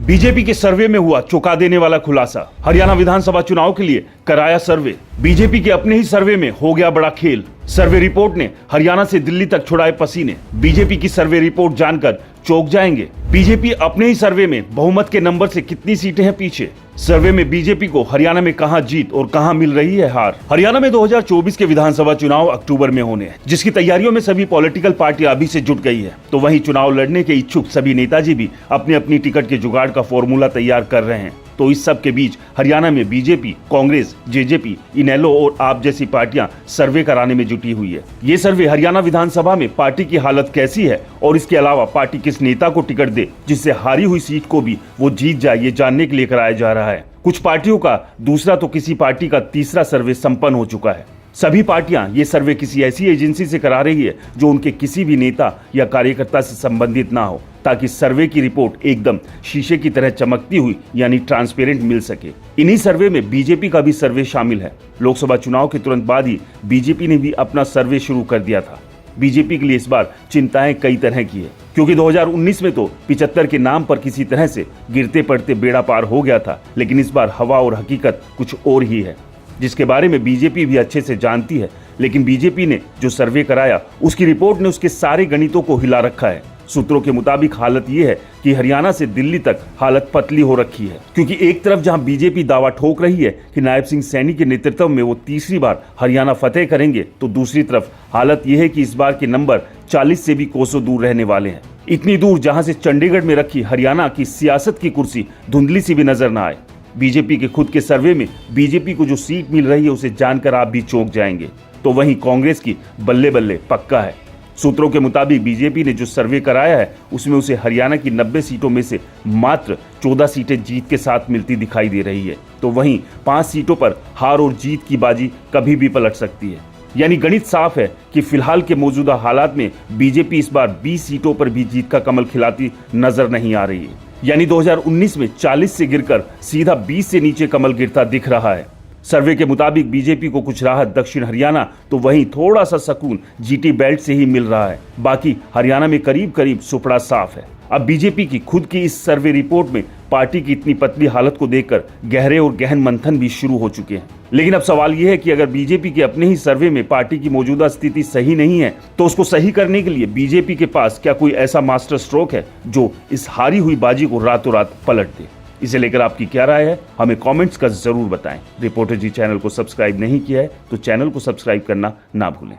BJP के सर्वे में हुआ चौंका देने वाला खुलासा। हरियाणा विधानसभा चुनाव के लिए कराया सर्वे। बीजेपी के अपने ही सर्वे में हो गया बड़ा खेल। सर्वे रिपोर्ट ने हरियाणा से दिल्ली तक छुड़ाए पसीने। बीजेपी की सर्वे रिपोर्ट जानकर चौंक जाएंगे। बीजेपी अपने ही सर्वे में बहुमत के नंबर से कितनी सीटें हैं पीछे। सर्वे में बीजेपी को हरियाणा में कहां जीत और कहां मिल रही है हार। हरियाणा में 2024 के विधानसभा चुनाव अक्टूबर में होने हैं, जिसकी तैयारियों में सभी पॉलिटिकल पार्टियां अभी से जुट गई है। तो वहीं चुनाव लड़ने के इच्छुक सभी नेताजी भी अपनी अपनी टिकट के जुगाड़ का फॉर्मूला तैयार कर रहे हैं। तो इस सब के बीच हरियाणा में बीजेपी, कांग्रेस, जेजेपी, इनेलो और आप जैसी पार्टियां सर्वे कराने में जुटी हुई है। ये सर्वे हरियाणा विधानसभा में पार्टी की हालत कैसी है और इसके अलावा पार्टी किस नेता को टिकट दे जिससे हारी हुई सीट को भी वो जीत जाए, ये जानने के लिए कराया जा रहा है। कुछ पार्टियों का दूसरा तो किसी पार्टी का तीसरा सर्वे संपन्न हो चुका है। सभी पार्टियां ये सर्वे किसी ऐसी एजेंसी से करा रही है जो उनके किसी भी नेता या कार्यकर्ता से संबंधित ना हो, ताकि सर्वे की रिपोर्ट एकदम शीशे की तरह चमकती हुई यानी ट्रांसपेरेंट मिल सके। इन्हीं सर्वे में बीजेपी का भी सर्वे शामिल है। लोकसभा चुनाव के तुरंत बाद ही बीजेपी ने भी अपना सर्वे शुरू कर दिया था। बीजेपी के लिए इस बार चिंताएं कई तरह की है, क्योंकि 2019 में तो 75 के नाम पर किसी तरह से गिरते पड़ते बेड़ा पार हो गया था, लेकिन इस बार हवा और हकीकत कुछ और ही है, जिसके बारे में बीजेपी भी अच्छे से जानती है। लेकिन बीजेपी ने जो सर्वे कराया उसकी रिपोर्ट ने उसके सारे गणितों को हिला रखा है। सूत्रों के मुताबिक हालत यह है कि हरियाणा से दिल्ली तक हालत पतली हो रखी है, क्योंकि एक तरफ जहां बीजेपी दावा ठोक रही है कि नायब सिंह सैनी के नेतृत्व में वो तीसरी बार हरियाणा फतेह करेंगे, तो दूसरी तरफ हालत यह है कि इस बार के नंबर 40 से भी कोसों दूर रहने वाले हैं। इतनी दूर जहां से चंडीगढ़ में रखी हरियाणा की सियासत की कुर्सी धुंधली सी भी नजर न आए। बीजेपी के खुद के सर्वे में बीजेपी को जो सीट मिल रही है उसे जानकर आप भी चौंक जाएंगे। तो वहीं कांग्रेस की बल्ले बल्ले पक्का है। सूत्रों के मुताबिक बीजेपी ने जो सर्वे कराया है उसमें उसे हरियाणा की 90 सीटों में से मात्र 14 सीटें जीत के साथ मिलती दिखाई दे रही है। तो वहीं 5 सीटों पर हार और जीत की बाजी कभी भी पलट सकती है। यानी गणित साफ है कि फिलहाल के मौजूदा हालात में बीजेपी इस बार 20 सीटों पर भी जीत का कमल खिलाती नजर नहीं आ रही है। यानी 2019 में 40 से गिरकर सीधा 20 से नीचे कमल गिरता दिख रहा है। सर्वे के मुताबिक बीजेपी को कुछ राहत दक्षिण हरियाणा, तो वहीं थोड़ा सा सकून जीटी बेल्ट से ही मिल रहा है। बाकी हरियाणा में करीब करीब सुपड़ा साफ है। अब बीजेपी की खुद की इस सर्वे रिपोर्ट में पार्टी की इतनी पतली हालत को देखकर गहरे और गहन मंथन भी शुरू हो चुके हैं। लेकिन अब सवाल यह है कि अगर बीजेपी के अपने ही सर्वे में पार्टी की मौजूदा स्थिति सही नहीं है, तो उसको सही करने के लिए बीजेपी के पास क्या कोई ऐसा मास्टर स्ट्रोक है जो इस हारी हुई बाजी को रातों रात पलट दे। इसे लेकर आपकी क्या राय है, हमें कमेंट्स का जरूर बताएं। रिपोर्टर जी चैनल को सब्सक्राइब नहीं किया है तो चैनल को सब्सक्राइब करना ना भूलें।